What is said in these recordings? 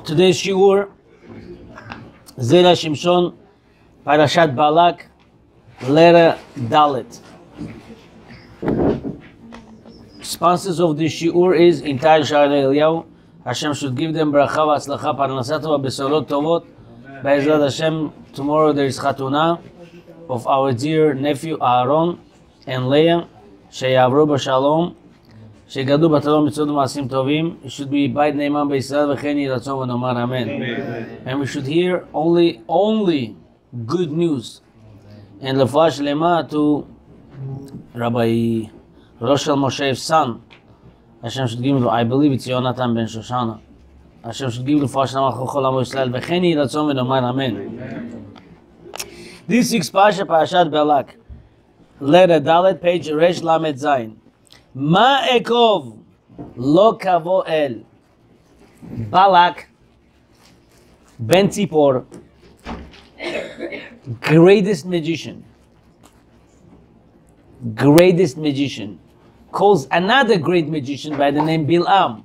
Today's shiur, Zera Shimshon, Parashat BALAK, letter Dalet. Sponsors of this shiur is entire Sha'ar Eliyahu. Hashem should give them bracha v'atzlacha parnasat v'besorot tovot. Be'ezrat Hashem, tomorrow there is chatuna of our dear nephew Aaron and Leah. Sheyavru b'shalom. Shegadu b'talom mitzvot u'maasim tovim. It should be bait neiman b'Yisrael v'chen yeh ratzon v'nomar amen. And we should hear only good news. And lefuah shlema to Rabbi Roshel Moshe's son. Hashem should give him, I believe it's Yonatan ben Shoshana. Hashem should give him lefuah shlema chol amo Yisrael v'chen yeh ratzon v'nomar amen. This week's Parashat BALAK, letter Dalet, page Resh Lamed Zayin. Ma ekov lo kavo el Balak ben Tzipor, greatest magician, calls another great magician by the name Balaam,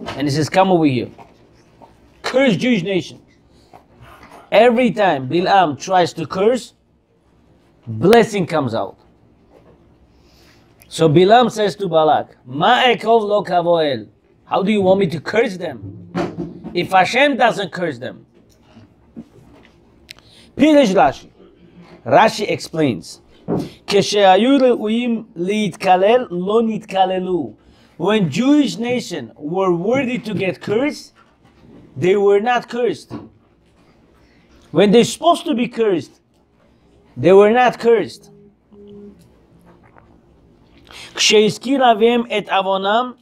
and he says, come over here, curse Jewish nation. Every time Balaam tries to curse, blessing comes out. So Balaam says to Balak, Ma ekov lo kavoel. How do you want me to curse them if Hashem doesn't curse them? Pirish Rashi. Rashi explains, Keshehayu re'uim li'itkalel lo nitkalelu. When Jewish nation were worthy to get cursed, they were not cursed. When they're supposed to be cursed, they were not cursed. כשהזכיר אביהם את עוונם,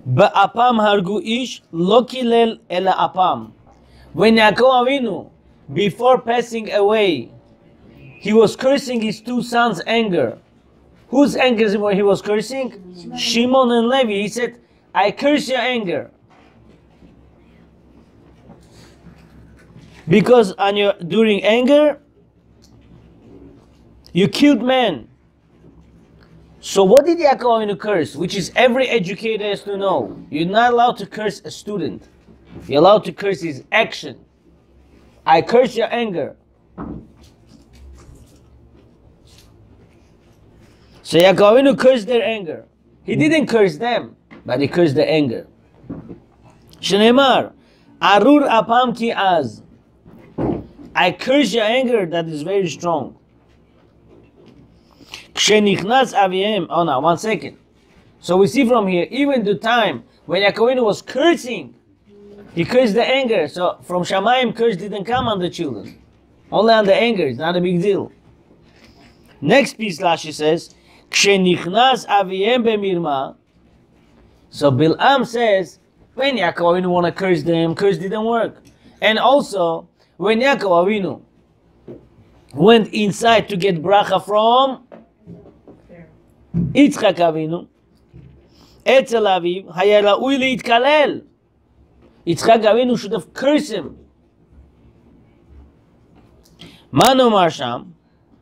באפם הרגו איש, לא קילל אלא אפם. When Yaakov Avinu, before passing away, he was cursing his two sons' anger. Whose anger he was cursing? Shimon and Levi. He said, I curse your anger. Because during anger, you killed men. So what did Yaakov Avinu curse? Which is every educator has to know. You're not allowed to curse a student. You're allowed to curse his action. I curse your anger. So Yaakov Avinu cursed their anger. He didn't curse them, but he cursed their anger. Shneimar, Arur apam ki az. I curse your anger that is very strong. Oh no, 1 second. So we see from here, even the time when Yaakov Avinu was cursing, he cursed the anger. So from Shamayim, curse didn't come on the children. Only on the anger, it's not a big deal. Next piece, Rashi says, Kshenichnas aviem bemirma. So Balaam says, when Yaakov Avinu want to curse them, curse didn't work. And also, when Yaakov Avinu went inside to get bracha from Yitzchak Avinu, Etzel Aviv, haya ra'ui leitkalel. Yitzchak Avinu should have cursed him. Manu Marsham,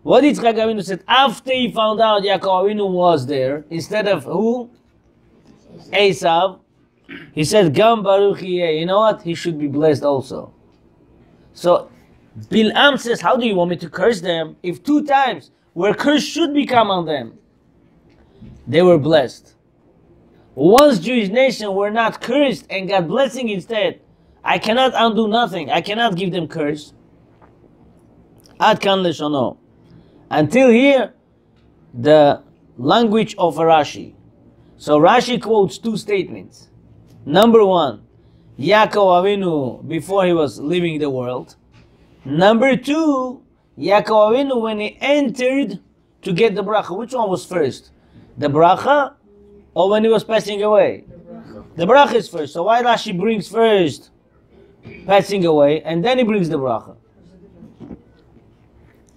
what Yitzchak Avinu said after he found out Yaakov Avinu was there, instead of who? Esav, he said, Gam Baruch yeh. You know what? He should be blessed also. So Balaam says, how do you want me to curse them if 2 times where curse should become on them, they were blessed? Once Jewish nation were not cursed and got blessing instead, I cannot undo nothing. I cannot give them curse. Ad kan leshono. Until here, the language of Rashi. So Rashi quotes 2 statements. Number 1, Yaakov Avinu before he was leaving the world. Number 2, Yaakov Avinu when he entered to get the bracha. Which one was first? The bracha or when he was passing away? The bracha is first. So why Rashi brings first passing away and then he brings the bracha?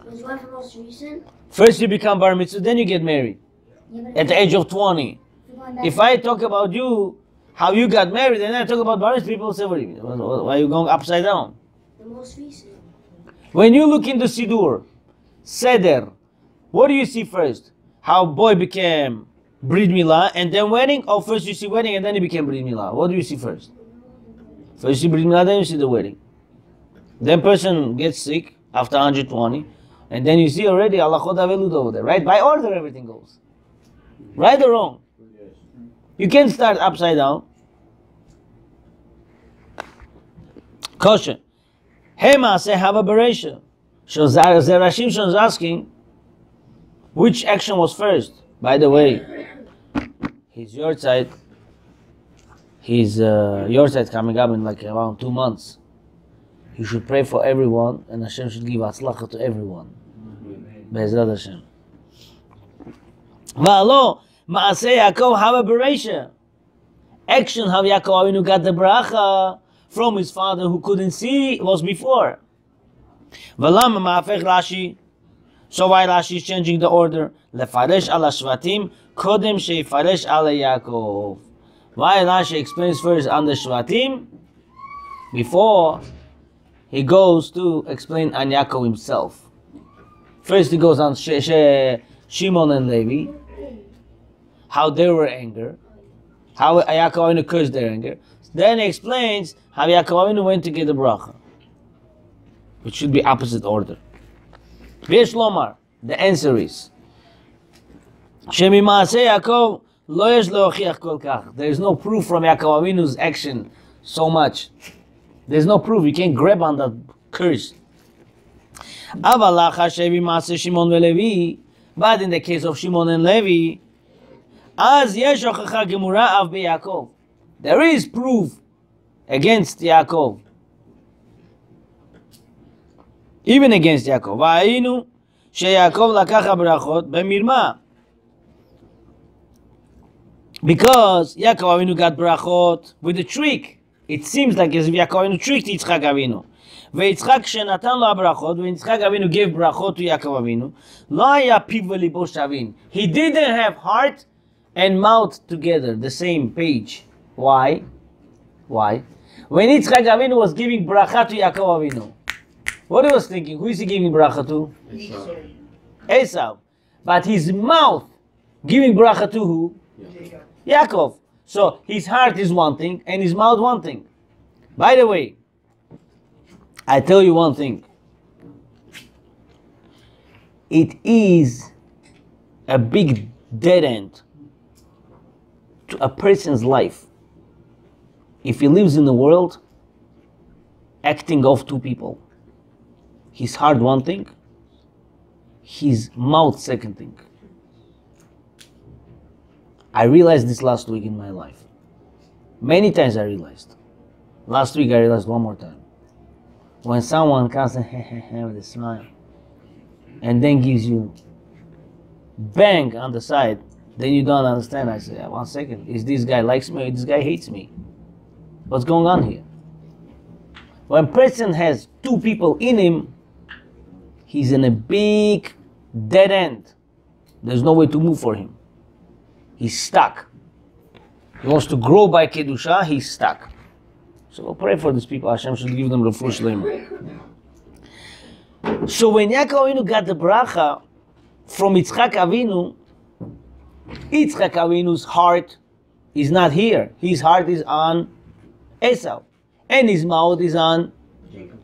Was one the most recent? First you become bar mitzvah, then you get married. At the age of 20. If I talk about you, how you got married, and then I talk about bar mitzvah, people say, why are you going upside down? The most recent. When you look into Sidur, Seder, what do you see first? How boy became Brit Milah and then wedding? Or first you see wedding and then he became Brit Milah? What do you see first? First you bring Milah, then you see the wedding. Then person gets sick after 120, and then you see already Halachot Avelut over there, right? By order everything goes. Right or wrong? You can't start upside down. Kosher. Hema say have a beresha. So Zera Shimshon is asking, which action was first? By the way, his yortzeit coming up in like around 2 months. You should pray for everyone, and Hashem should give atzlacha to everyone. Be'ezrat Hashem. Va'alo ma'aseh Yaakov have a beresha. Action how Yaakov Avinu got the bracha from his father who couldn't see was before. Balaam ma'afech Rashi. So why Rashi is changing the order? Lefaresh ala shvatim kodem sheifaresh ala Yaakov. Why Rashi explains first on the shvatim before he goes to explain on Yaakov himself. First he goes on Shimon and Levi, how they were angry, how Yaakov Avinu cursed their anger. Then he explains how Yaakov Avinu went to get the bracha, which should be opposite order. V'yesh lomar, the answer is Shemimaaseh Yaakov lo yesh leochiach kol kach. There is no proof from Yaakov Avinu's action so much. There's no proof. You can't grab on that curse. Aval lacha shemimaaseh Shimon veLevi, but in the case of Shimon and Levi, az yesh hochacha gemura av beYaakov. There is proof against Yaakov. Even against Yaakov. Va'ayinu sheYaakov lakach brachot b'mirma. Because Yaakov Avinu got brachot with a trick. It seems like as if Yaakov Avinu tricked Yitzchak Avinu. Ve'Yitzchak shenatan lo brachot, when Yitzchak Avinu gave brachot to Yaakov Avinu, lo haya piv v'libo shavin. He didn't have heart and mouth together, the same page. Why? Why? When Yitzchak Avinu was giving bracha to Yaakov Avinu, what he was thinking? Who is he giving bracha to? Esau. But his mouth giving bracha to who? Yaakov. So his heart is one thing and his mouth one thing. By the way, I tell you one thing. It is a big dead end to a person's life if he lives in the world acting off two people. His heart one thing, his mouth second thing. I realized this last week in my life. Many times I realized. Last week I realized one more time. When someone comes and with a smile and then gives you bang on the side, then you don't understand. I say, 1 second, is this guy likes me or this guy hates me? What's going on here? When a person has two people in him, he's in a big dead end. There's no way to move for him. He's stuck. He wants to grow by Kedusha, he's stuck. So we'll pray for these people. Hashem should give them refuah shleima. So when Yaakov Avinu got the bracha from Yitzchak Avinu, Yitzchak Avinu's heart is not here. His heart is on Esau. And his mouth is on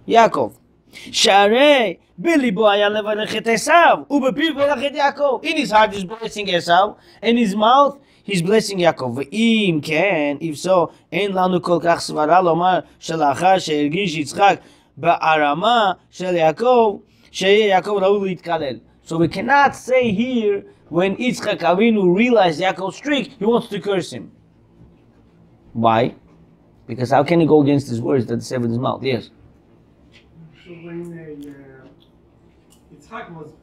Yaakov. Sharei belibo haya levarech et Esau, ubepiv berach et Yaakov. In his heart he's blessing Esau, and his mouth he's blessing Yaakov. Ve'im ken, if so, ein lanu kol kach svara lomar shelachar she'ergish Yitzchak ba'arama shel Yaakov sheyeh Yaakov raul litkalel. So we cannot say here when Yitzchak Avinu realized Yaakov's trick, he wants to curse him. Why? Because how can he go against his words that he said with his mouth? Yes. So when Yitzchak was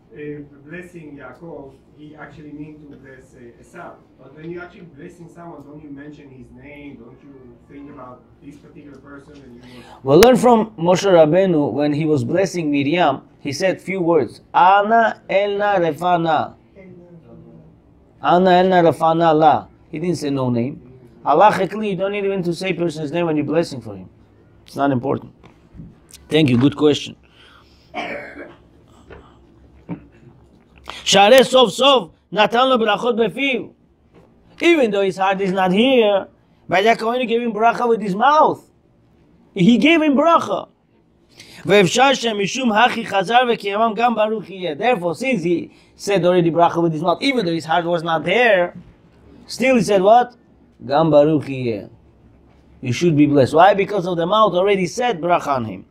blessing Yaakov, he actually meant to bless Esau. But when you're actually blessing someone, don't you mention his name? Don't you think about this particular person? And We'll learn from Moshe Rabbeinu when he was blessing Miriam. He said few words. Ana elna refana. Ana elna refana la. He didn't say no name. Halachically, you don't need even to say person's name when you're blessing for him. It's not important. Thank you. Good question. Sharei sof sof natan lo brachot befiv. Even though his heart is not here, but Yaakov Avinu gave him bracha with his mouth. he gave him bracha. Therefore, since he said already bracha with his mouth, even though his heart was not there, still he said what? Gam baruch yeh. You should be blessed. Why? Because of the mouth already said bracha on him.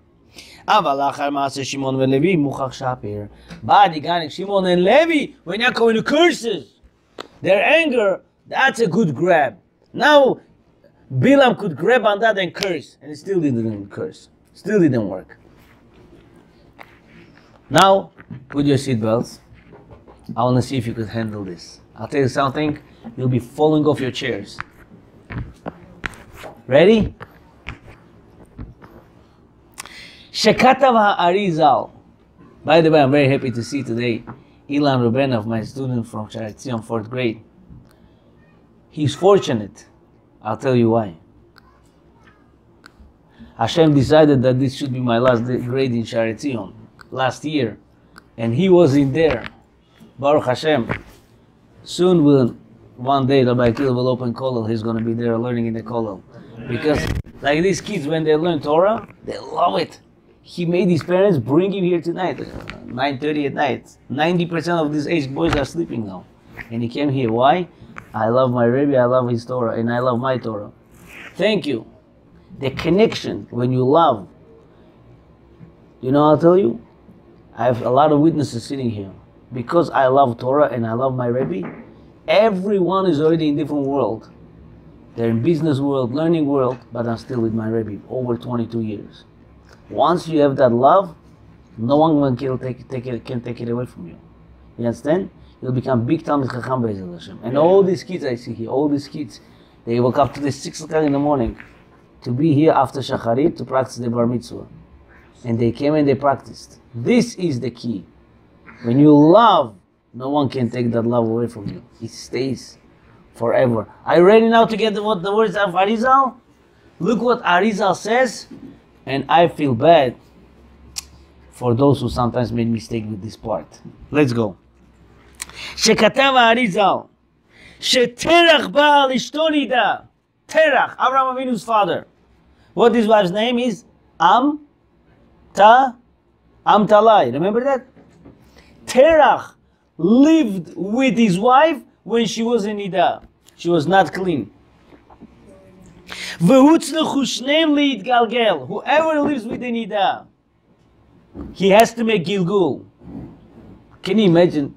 But Shimon and Levi, when Yaakov into curses, their anger, that's a good grab. Now, Balaam could grab on that and curse, and it still didn't curse. Still didn't work. Now, put your seatbelts. I want to see if you could handle this. I'll tell you something, you'll be falling off your chairs. Ready? Shekatav ha'arizal. By the way, I'm very happy to see today Ilan Rubenov, my student from Sharet Zion, 4th grade. He's fortunate. I'll tell you why. Hashem decided that this should be my last grade in Sharet Zion last year, and he was in there. Baruch Hashem. Soon one day Rabbi Akilov will open kollel. He's going to be there learning in the kollel. Because like these kids, when they learn Torah, they love it. He made his parents bring him here tonight, 9:30 at night. 90% of these aged boys are sleeping now. And he came here. Why? I love my Rebbe, I love his Torah, and I love my Torah. Thank you. The connection, when you love. You know, I'll tell you, I have a lot of witnesses sitting here. Because I love Torah and I love my Rebbe, everyone is already in a different world. They're in business world, learning world, but I'm still with my Rebbe over 22 years. Once you have that love, no one can take it away from you. You understand? You'll become big Talmid Chacham Be'ezrat Hashem. And all these kids I see here, all these kids, they woke up today 6 o'clock in the morning to be here after Shacharit to practice the Bar Mitzvah. And they came and they practiced. This is the key. When you love, no one can take that love away from you. It stays forever. Are you ready now to get the words of Arizal? Look what Arizal says, and I feel bad for those who sometimes made mistake with this part. Let's go. שכתב האריזל, שתרח בא על אשתו נידה. Terach, Abraham Avinu's father. What his wife's name is? Amtalai. Remember that? Terach lived with his wife when she was in Niddah. She was not clean. V'hutzlechu shneim leitgalgel. Whoever lives with the Niddah, he has to make gilgul. Can you imagine?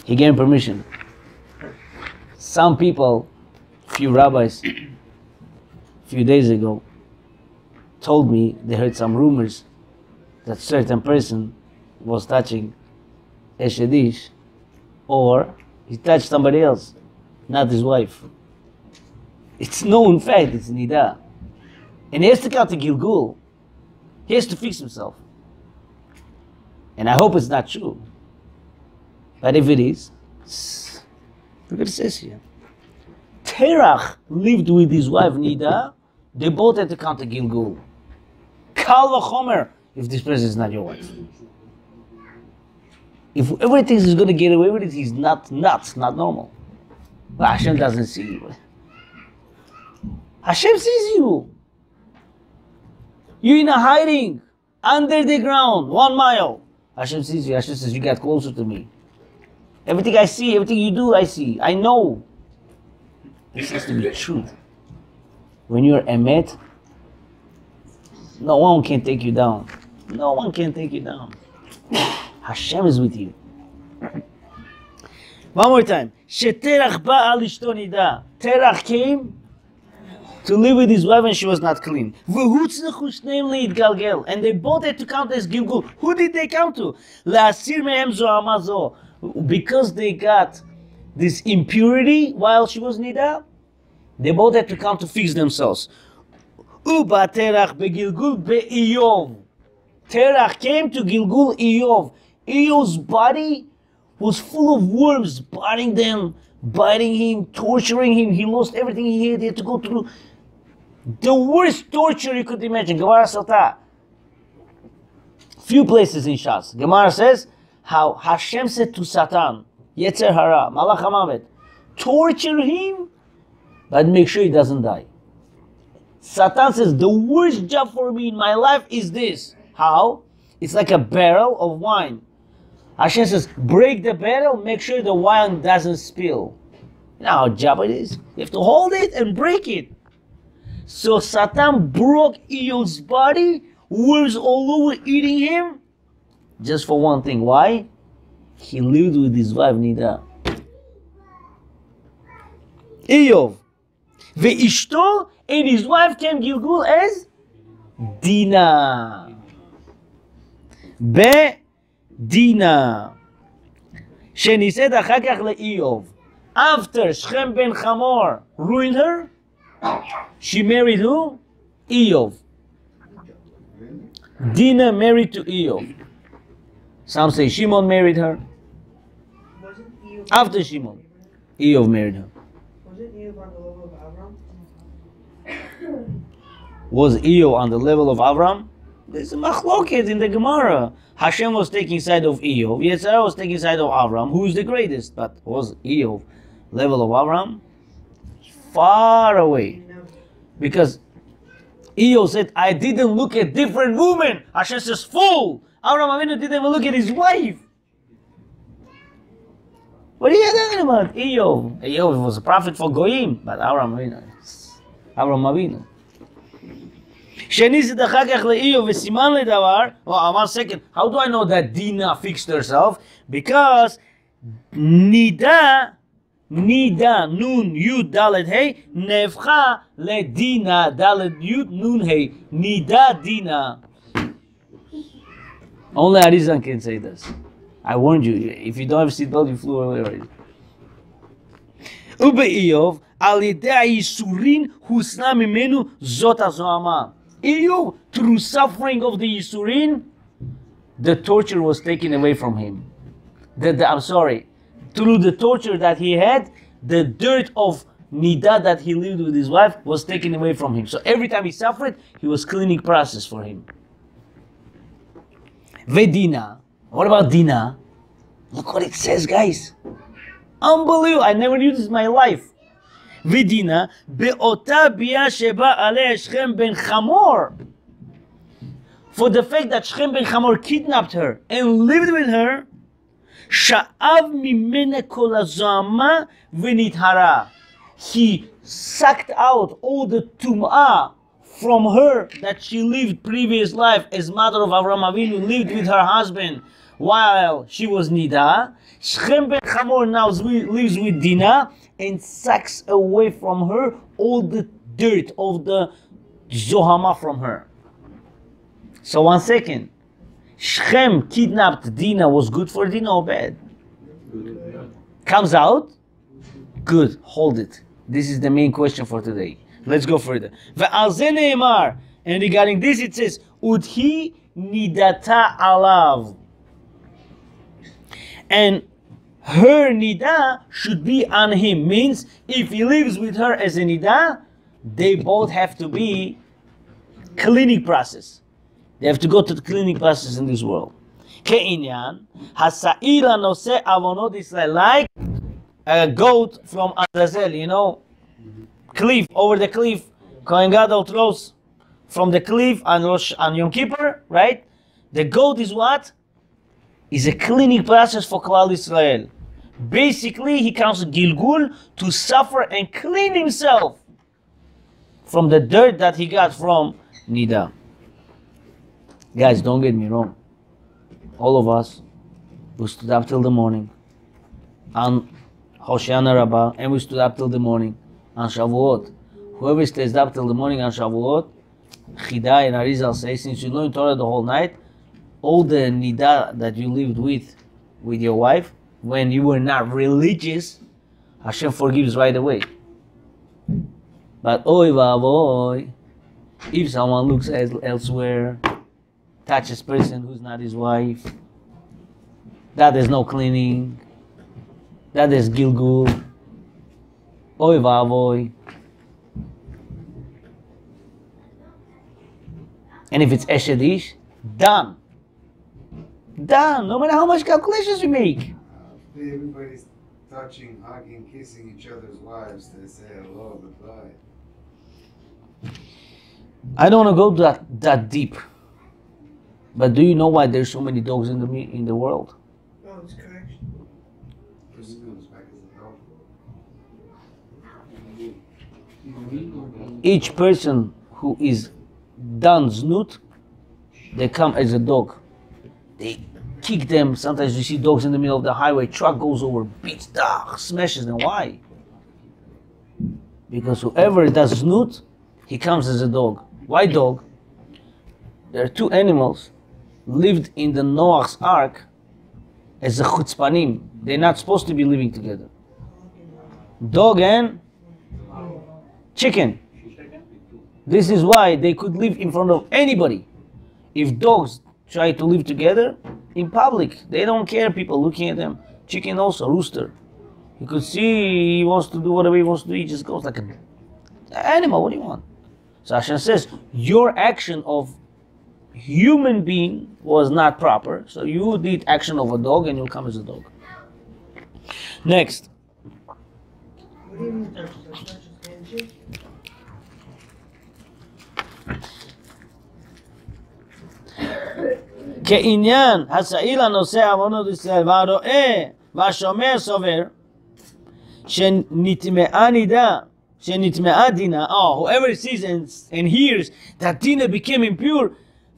He gave him permission. Some people, few rabbis, a few days ago, told me they heard some rumors that certain person was touching Eshedish, or he touched somebody else, not his wife. It's known fact, it's Niddah. And he has to come to Gilgul. He has to fix himself. And I hope it's not true. But if it is, look what it says here. Terach lived with his wife Niddah. They both had to come to Gilgul. Kal v'chomer, if this person is not your wife. If everything is going to get away with it, he's not nuts, not normal. But Hashem doesn't see you. Hashem sees you. You're in a hiding, under the ground, 1 mile. Hashem sees you. Hashem says, you get closer to me. Everything I see, everything you do, I see. I know. This has to be truth. When you're emet, no one can take you down. No one can take you down. Hashem is with you. One more time. Sheterach ba'al ishto Niddah. Terach came to live with his wife and she was not clean. V'hutzlechu shneim leitgalgel. And they both had to count as gilgul. Who did they come to? La'asir mehem zo'ama zo. Because they got this impurity while she was Niddah, they both had to come to fix themselves. Uba Terach begilgul be'iyov. Terach came to Gilgul Iyov. Iyov's body was full of worms, biting him, torturing him. He lost everything he had. He had to go through the worst torture you could imagine. Gemara Sota. Few places in Shas. Gemara says how Hashem said to Satan, Yetzer hara, malach hamavet. Torture him, but make sure he doesn't die. Satan says, the worst job for me in my life is this. How? It's like a barrel of wine. Hashem says, break the barrel, make sure the wine doesn't spill. You know how job it is? You have to hold it and break it. So Satan broke Eeyov's body, worms all over eating him, just for one thing. Why? He lived with his wife Niddah. Eeyov. Ve'ishto, and his wife came Gilgul as Dinah. Dinah. שנישאת אחר כך לאיוב. After Shechem ben Hamor ruined her, she married who? Eeyov. Dinah married to Eeyov. Some say Shimon married her. After Shimon, Eeyov married her. Was Eeyov on the level of Avram? There's a machloket in the Gemara. Hashem was taking side of Eeyov. Yetzirah was taking side of Avram. Who is the greatest? But was Eeyov level of Avram? Far away. Because Eeyov said, I didn't look at different women. Hashem says, fool! Avram Avinu didn't even look at his wife. What are you talking about? Eeyov. Eeyov was a prophet for Goyim. But Avram Avinu. שנישאת אחר כך לאיוב וסימן לדבר, one second, how do I know that Dinah fixed herself? Because Niddah, nun yud dalet hey, נהפכה לדינה dalet yud nun hey, Niddah Dinah. Only Arizan can say this. I warned you, if you don't have seatbelt, you flew away already. ובאיוב, על ידי הייסורין הוסנה ממנו זאת הזוהמה. Eeyov, through suffering of the Yisurin, the torture was taken away from him. Through the torture that he had, the dirt of Niddah that he lived with his wife was taken away from him. So every time he suffered, he was cleaning process for him. Dinah. What about Dinah? Look what it says, guys. Unbelievable. I never knew this in my life. ודינה באותה ביאה שבא עליה שכם בן חמור. For the fact that Shechem ben Hamor kidnapped her and lived with her, שאב ממנה כל הזוהמה ונטהרה. He sucked out all the tum'ah from her that she lived previous life as mother of Avraham Avinu, lived with her husband while she was Niddah. Shechem ben Hamor now lives with Dinah and sucks away from her all the dirt of the Zohama from her. So one second, Shechem kidnapped Dinah was good for Dinah or bad? Comes out? Good, hold it. This is the main question for today. Let's go further. And regarding this it says, Udhi nidata alav. And her Niddah should be on him. Means, if he lives with her as a Niddah, they both have to be cleaning process. They have to go to the cleaning process in this world. Ke'inyan, hasa'ila nose avonot Israel, like a goat from Azazel, you know, cliff, over the cliff, Kohen Gadol throws from the cliff on Yom Kippur, right? The goat is what? Is a cleaning process for Klal Israel. Basically, he comes to Gilgul to suffer and clean himself from the dirt that he got from Niddah. Guys, don't get me wrong. All of us who stood up till the morning on Hoshana Rabbah, and we stood up till the morning on Shavuot. Whoever stays up till the morning on Shavuot, Chidai and Arizal say, since you learned Torah the whole night, all the Niddah that you lived with your wife, when you were not religious, Hashem forgives right away. But oy vavoy, if someone looks elsewhere, touches person who's not his wife, that is no cleaning, that is gilgul, oy vavoy. And if it's Eshedish, done. Done, no matter how much calculations you make. Everybody's touching, hugging, kissing each other's wives to say hello, goodbye. I don't want to go that deep. But do you know why there's so many dogs in the world? Oh, it's correct. Person comes back as a dog. Each person who is done znut, they come as a dog. They kick them. Sometimes you see dogs in the middle of the highway. Truck goes over, beats, smashes them. Why? Because whoever does znut, he comes as a dog. Why dog? There are two animals lived in the Noah's Ark as a chutzpanim. They're not supposed to be living together. Dog and chicken. This is why they could live in front of anybody. If dogs try to live together in public, they don't care people looking at them. Chicken also, rooster. You could see he wants to do whatever he wants to do. He just goes like an animal. What do you want? So Hashem says, your action of human being was not proper. So you did action of a dog and you'll come as a dog. Next. What do you mean touches? Like touches handshake? כעניין השעיר הנושא עוונות ישראל והרואה והשומר סובר שנטמעה נידה, שנטמעה דינה, whoever sees and hears that Dinah became impure,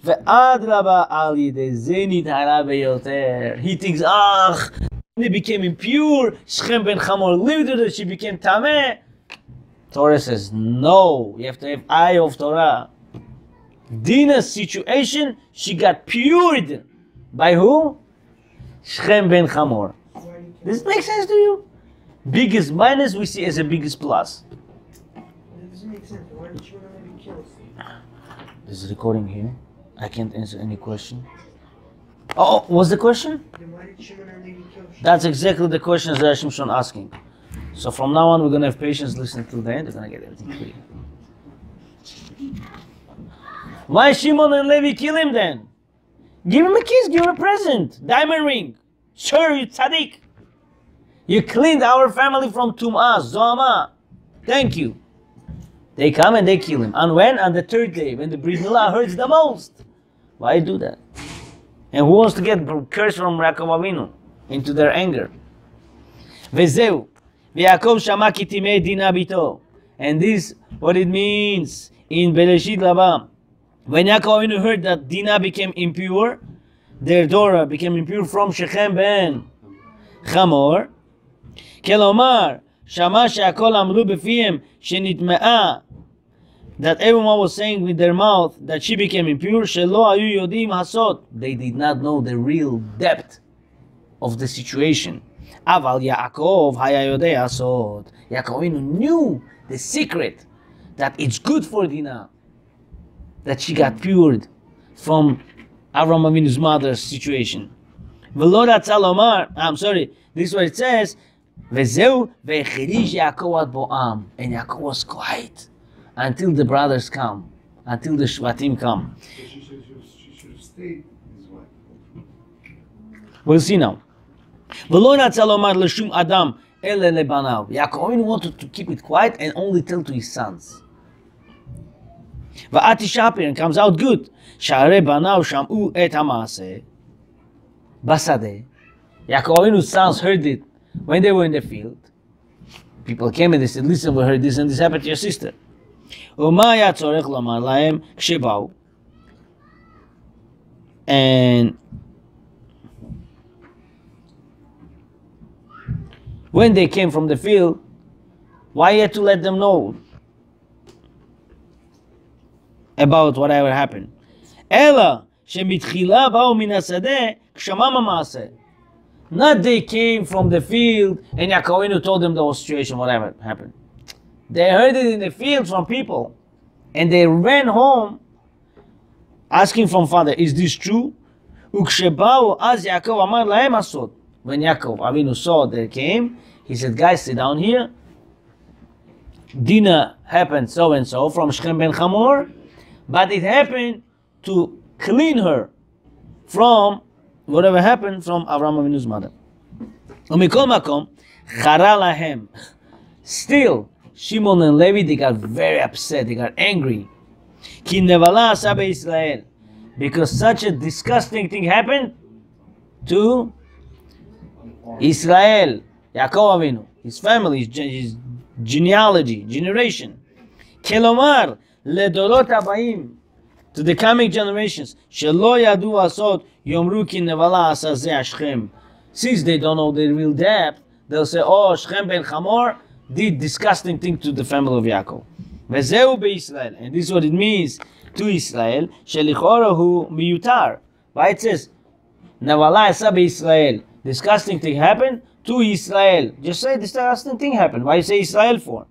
ואדרבה על ידי זה נטהרה ביותר. He thinks, Dinah became impure, Shechem ben Hamor lived with her, she became tameh. Torah says, no, you have to have eye of Torah. Dinah's situation, she got pured. By who? Shechem ben Hamor. Does it make sense to you? Biggest minus we see as a biggest plus. It doesn't make sense. Why did you want to be killed? There's a recording here. I can't answer any question. Oh, what's the question? Then why did Shimon and Levi kill Shimon? That's exactly the question Zera Shimshon asking. So from now on, we're going to have patience, listen till the end. We're going to get everything clear. Why Shimon and Levi kill him then? Give him a kiss, give him a present. Diamond ring. Sure, you tzaddik. You cleaned our family from tum'ah, zo'ama. Thank you. They come and they kill him. And when? On the third day, when the Brit Milah hurts the most. Why do that? And who wants to get cursed from Yaakov Avinu into their anger? Vezeu. V'Yaakov shama ki timei Dinah bito. And this, what it means in Bereshit Rabba. When Yaakov Avinu heard that Dinah became impure, their daughter became impure from Shechem ben Hamor, Kelomar, Shama she'akol amru b'fihem shenitme'a, that everyone was saying with their mouth that she became impure, shelo hayu yodim hasod. They did not know the real depth of the situation. Aval Yaakov haya yodei hasod. Yaakov Avinu knew the secret that it's good for Dinah that she got pured from Avram Avinu's mother's situation. I'm sorry, this is what it says. Vezeu ve'chirish Yaakov ad Boam. And Yaakov was quiet until the brothers come, until the Shvatim come. So she should have stayed his wife. We'll see now. Yaakov Avinu wanted to keep it quiet and only tell to his sons. Va'ati shapir, and comes out good. Sha'arei banav sham'u et ha'maaseh basadeh. Yaakov Avinu's sons heard it when they were in the field. People came and they said, listen, we heard this and this happened to your sister. U'ma היה צורך לומר להם כשבאו. And when they came from the field, why you had to let them know about whatever happened? Ela shemitchila ba'u min hasadeh k'shamam ha'maaseh. Not they came from the field and Yaakov Avinu told them the whole situation, whatever happened. They heard it in the field from people, and they ran home asking from father, is this true? Uksheba'u az Yaakov amar lahem asod. When Yaakov Avinu saw they came, he said, guys, sit down here. Dinah happened so and so from Shechem ben Hamor, but it happened to clean her from whatever happened from Avraham Avinu's mother. ומכל מקום, חרה להם. Still, Shimon and Levi, they got very upset, they got angry. כי נבלה עשה בישראל. Because such a disgusting thing happened to Israel, Yaakov Avinu, his family, his genealogy, generation. כלומר, לדורות הבאים, to the coming generations, שלא ידעו לעשות, יאמרו כי נבלה עשה זה השכם. Since they don't know the real depth, they'll say, oh, Shechem ben Hamor did disgusting thing to the family of Yaakov. וזהו בישראל, and this is what it means to Israel, שלכאורה הוא מיותר. Why it says, נבלה עשה בישראל, disgusting thing happened to Israel. Just say disgusting thing happened. Why you say Israel for?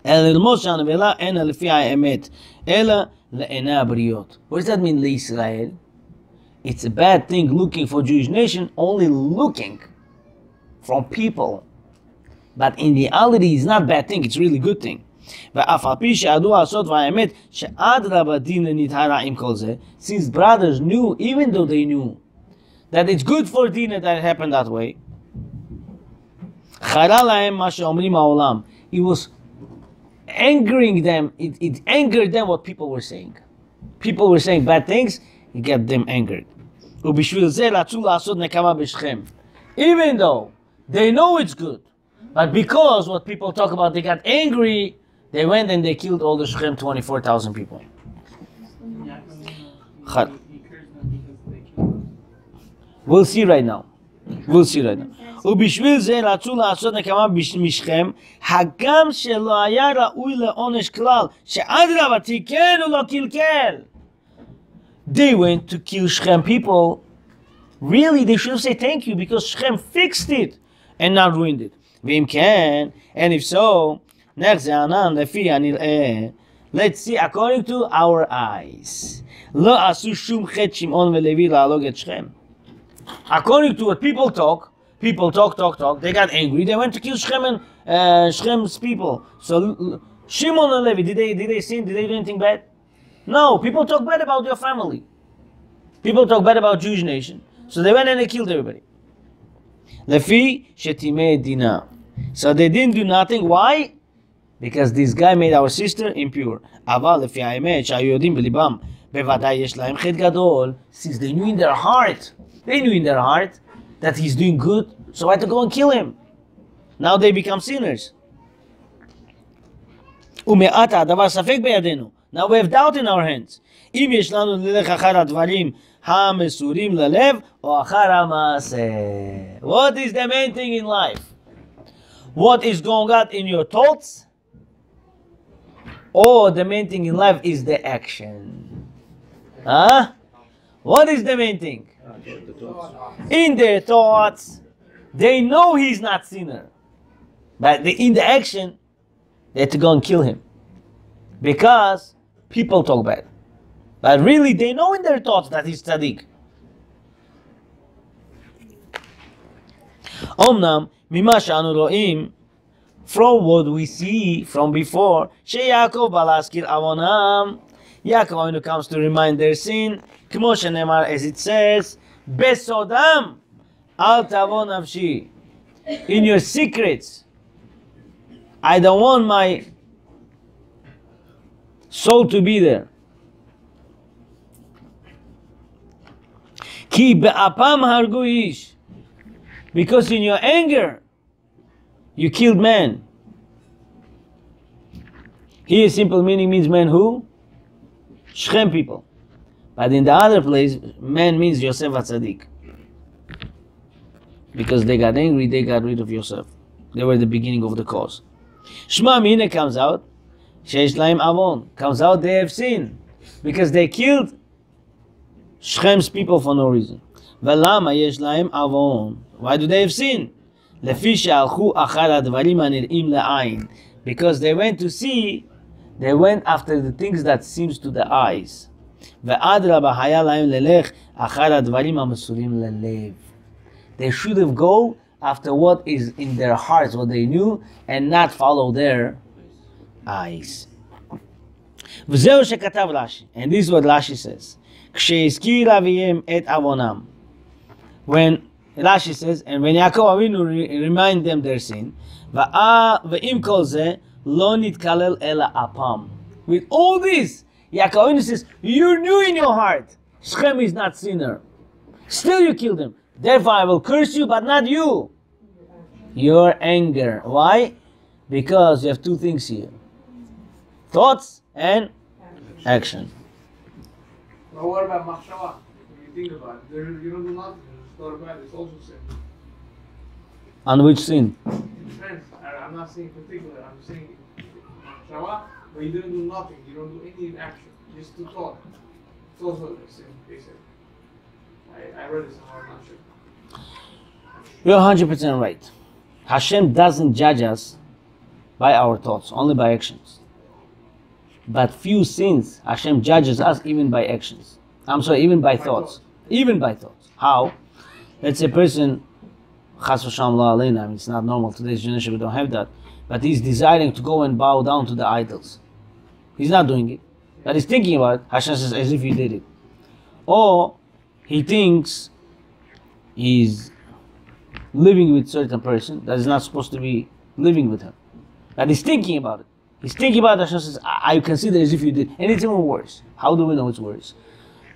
אלא ללמוד שהנבלה אינה לפי האמת, אלא לעיני הבריות. What does that mean, לישראל? It's a bad thing looking for Jewish nation, only looking from people. But in reality, it's not a bad thing, it's a really good thing. ואף על פי שידעו לעשות והאמת שאדרבה דין לנטהרה עם כל זה, since brothers knew, even though they knew, that it's good for Dinah that it happened that way, חרה להם מה שאומרים העולם. It was angering them, it angered them what people were saying. People were saying bad things, it got them angered. ובשביל זה רצו לעשות נקמה בשכם. Even though they know it's good, but because what people talk about, they got angry, they went and they killed all the Shechem 24,000 people. We'll see right now. We'll see right now. ובשביל זה רצו לעשות נקמה משכם, הגם שלא היה ראוי לעונש כלל, שאדרבה תיקן ולא קלקל. They went to kill Shechem people. Really, they should have said thank you because Shechem fixed it and not ruined it. ואם כן, and if so, נחזענן לפי הנראה, let's see, according to our eyes, לא עשו שום חטא שמעון ולוי להרוג את שכם. According to what people talk, they got angry, they went to kill Shechem and Shechem's people. So Shimon and Levi, did they sin? Did they do anything bad? No, people talk bad about your family. People talk bad about Jewish nation. So they went and they killed everybody. Lefi shetimei Dinah. So they didn't do nothing. Why? Because this guy made our sister impure. אבל לפי האמת שהיו יודעים בליבם, בוודאי יש להם חטא גדול, since they knew in their heart that he's doing good, so why to go and kill him? Now they become sinners. ומעתה הדבר ספק בידינו. Now we have doubt in our hands. אם יש לנו ללך אחר הדברים המסורים ללב, או אחר המעשה. What is the main thing in life? What is going on in your thoughts? Or the main thing in life is the action? Huh? What is the main thing? In their thoughts, they know he's not sinner. But in the action, they had to go and kill him. Because people talk bad. But really, they know in their thoughts that he's tzaddik. Omnam, mima she'anu ro'im, from what we see from before, sheYaakov balaskir avonam, Yaakov Avinu comes to remind their sin, kmo shenemar, as it says, besodam al tavo nafshi, in your secrets, I don't want my soul to be there. Ki be'apam hargu ish, because in your anger you killed man. Here simple meaning means man who? Shechem people. But in the other place, man means Yosef HaTzadik. Because they got angry, they got rid of Yosef. They were the beginning of the cause. Shema Mine comes out, Sheish Laim Avon, comes out they have sinned. Because they killed Shechem's people for no reason. Velama Yesh Laim Avon. Why do they have sinned? Lefi she'alchu achar advarim hanir'im le'ayin. Because they went to see, they went after the things that seems to the eyes. Ve'adraba haya laim lelech achar advarim hamesurim lelev. They should have go after what is in their hearts, what they knew, and not follow their eyes. V'zeu shekatav Rashi. And this is what Rashi says. Kshe'izkir aviyem et avonam. When Rashi says, and when Yaakov Avinu remind them their sin, ve'im kol zeh lo nitkalel ela apam. With all this, Yaakov Avinu says, you knew in your heart, Shechem is not sinner. Still you killed him. Therefore I will curse you, but not you. Your anger. Why? Because you have two things here. Thoughts and action. But what about machshava? If you think about it, you don't do nothing. It's not bad. It's also sin. On which sin? It depends. I'm not saying particular. I'm saying machshava, but you didn't do nothing. You don't do any action. Just to thought. It's also a sin. They said. I read it somewhere. I'm not sure. You're 100% right. Hashem doesn't judge us by our thoughts, only by actions. But few sins, Hashem judges us even by actions. Even by thoughts. Even by thoughts. How? Let's say a person, Chas v'shalom lo aleinu, I mean, it's not normal, today's generation we don't have that, but he's desiring to go and bow down to the idols. He's not doing it, but he's thinking about it. Hashem says, as if he did it. Or he thinks he's living with certain person that is not supposed to be living with him. But he's thinking about it. He's thinking about it. Hashem says, I consider as if you did. And it's even worse. How do we know it's worse?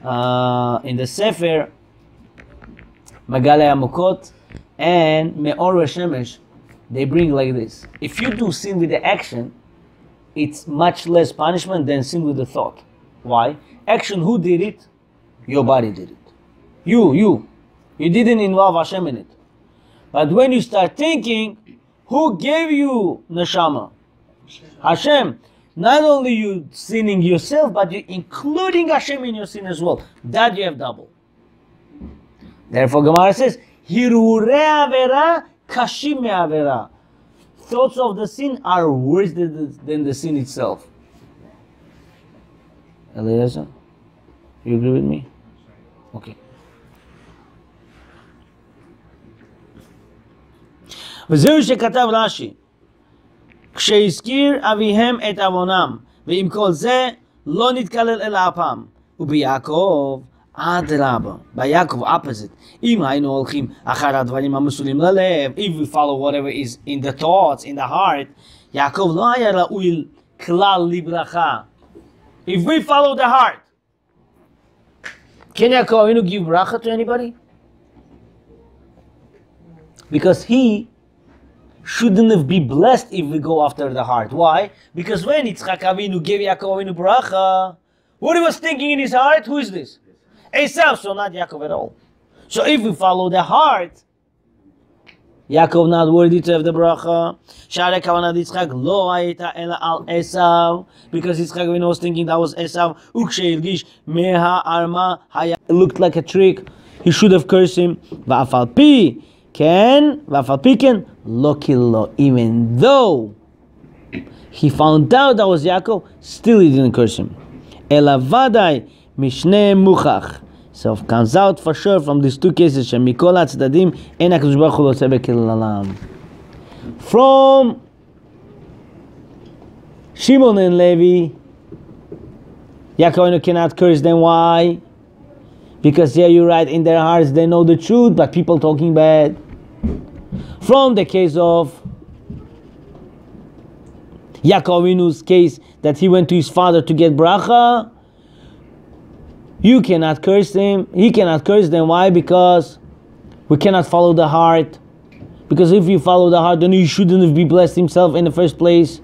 In the Sefer, Magalei Amokot and Me'or Shemesh, they bring like this. If you do sin with the action, it's much less punishment than sin with the thought. Why? Action, who did it? Your body did it. You didn't involve Hashem in it. But when you start thinking, who gave you neshama? Hashem. Not only you sinning yourself, but you including Hashem in your sin as well. That you have double. Therefore, Gemara says, Hirurei avera kashim me'avera. Thoughts of the sin are worse than the sin itself. Eliezer, you agree with me? Okay. וזהו שכתב רש"י, כשהזכיר אביהם את עוונם, ועם כל זה לא נתקלל אל אפם, וביעקב אדרבה, ביעקב opposite, אם היינו הולכים אחר הדברים המסולים ללב, if we follow whatever is in the thoughts, in the heart, יעקב לא היה ראוי כלל לברכה. If we follow the heart, can Yaakov Avinu give bracha to anybody? Because he shouldn't have been blessed if we go after the heart. Why? Because when Yitzchak Avinu gave Yaakov Avinu bracha, what he was thinking in his heart, who is this? Esav, so not Yaakov at all. So if we follow the heart, Yaakov not worthy to have the bracha. Sha'arei kavanat Yitzchak lo hayita ela al Esav, because Yitzchak Avinu was thinking that was Esav. Ukshei meha arma haya. It looked like a trick. He should have cursed him. Va'afal pi ken, lo killo. Even though he found out that was Yaakov, still he didn't curse him. Ela vadai mishne muchach. So it comes out for sure from these two cases. Shemikol hatzdadim en HaKadosh Baruch Hu lo tzeh bekilalam. From Shimon and Levi, Yaakov cannot curse them. Why? Because yeah, you're right, in their hearts they know the truth, but people talking bad. From the case of Yaakov Avinu's case, that he went to his father to get bracha, you cannot curse them, he cannot curse them. Why? Because we cannot follow the heart. Because if you follow the heart, then he shouldn't have been blessed himself in the first place.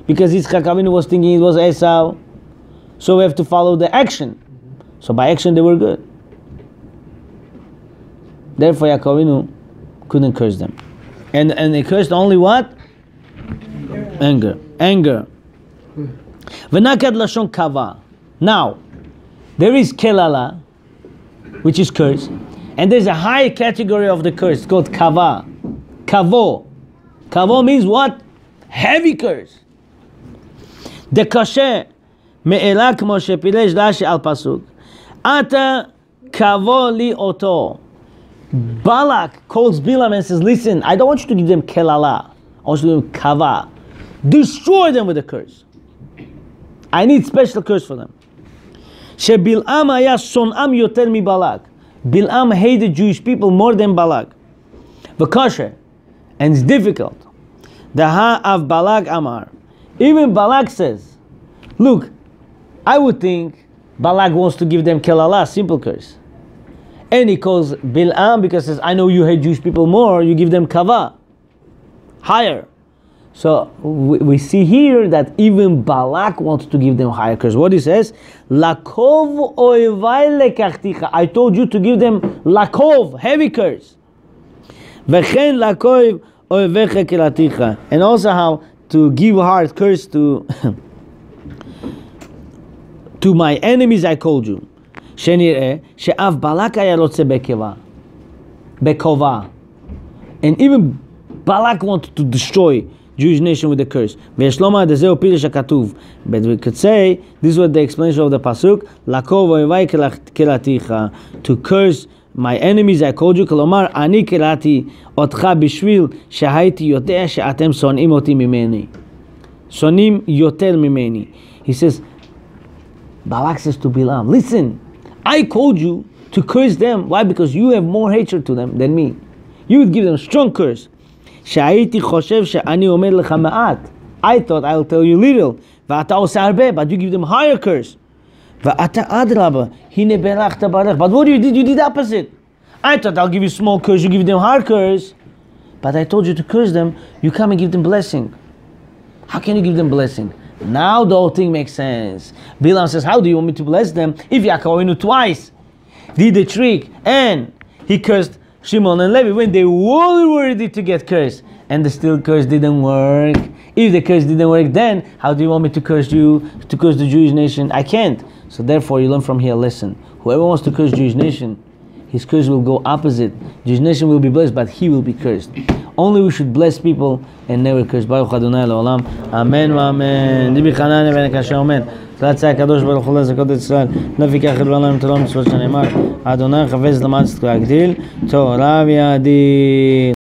Because Yitzchak Avinu was thinking it was Esau. So we have to follow the action. So by action they were good. Therefore Yaakov Avinu couldn't curse them. And they cursed only what? Anger. V'nakad lashon kava. Now, there is kelala, which is curse, and there's a high category of the curse called kava. Kavo. Kavo means what? Heavy curse. The kashe me'ela kmo shepilesh Rashi al pasuk. Ata kavo li oto. Balak calls Balaam and says, listen, I don't want you to give them kelala. I want you to give them kava. Destroy them with a curse. I need special curse for them. She Balaam haya sonam yoter mi Balak. Balaam hated Jewish people more than Balak. V'kosher, and it's difficult. The ha of Balak Amar. Even Balak says, look, I would think Balak wants to give them Kelala, simple curse. And he calls Balaam because he says, I know you hate Jewish people more, you give them Kava, higher. So we see here that even Balak wants to give them higher curse. What he says, Lakov oivai lekachticha. I told you to give them Lakov, heavy curse. V'chen lakov oivecha kelaticha. And also how to give hard curse to to my enemies I called you. Shenireh she'av Balak haya rotze bekova. And even Balak wanted to destroy Jewish nation with the curse. But we could say, this is what the explanation of the pasuk, to curse my enemies I called you, כלומר, אני קראתי אותך בשביל שהייתי יודע שאתם שונאים אותי ממני. שונאים יותר ממני. He says, Balak says to Balaam, listen, I called you to curse them. Why? Because you have more hatred to them than me. You would give them a strong curse. שהייתי חושב שאני אומר לך מעט. I thought I'll tell you little. ואתה עושה הרבה, but you give them higher curse. ואתה אדרבה, הנה ברכת ברך. But what you did the opposite. I thought I'll give you small curse, you give them hard curse. But I told you to curse them, you come and give them blessing. How can you give them blessing? Now the whole thing makes sense. Balaam says, how do you want me to bless them? If Yaakov Avinu twice did the trick and he cursed Shimon and Levi when they were ready to get cursed, and the still curse didn't work. If the curse didn't work, then how do you want me to curse you, to curse the Jewish nation? I can't. So therefore, you learn from here a lesson. Whoever wants to curse Jewish nation, his curse will go opposite. Jewish nation will be blessed, but he will be cursed. Only we should bless people and never curse. Baruch Adonai Le'olam. Amen ואמן. דיבי חנניה בן הקשה אומן. תלצה הקדוש ברוך הוא לזכות את ישראל. לפיכך ידבר להם תורה ומצוות שנאמר. אדוני חפץ למען צדקו להגדיל. תורה וידין.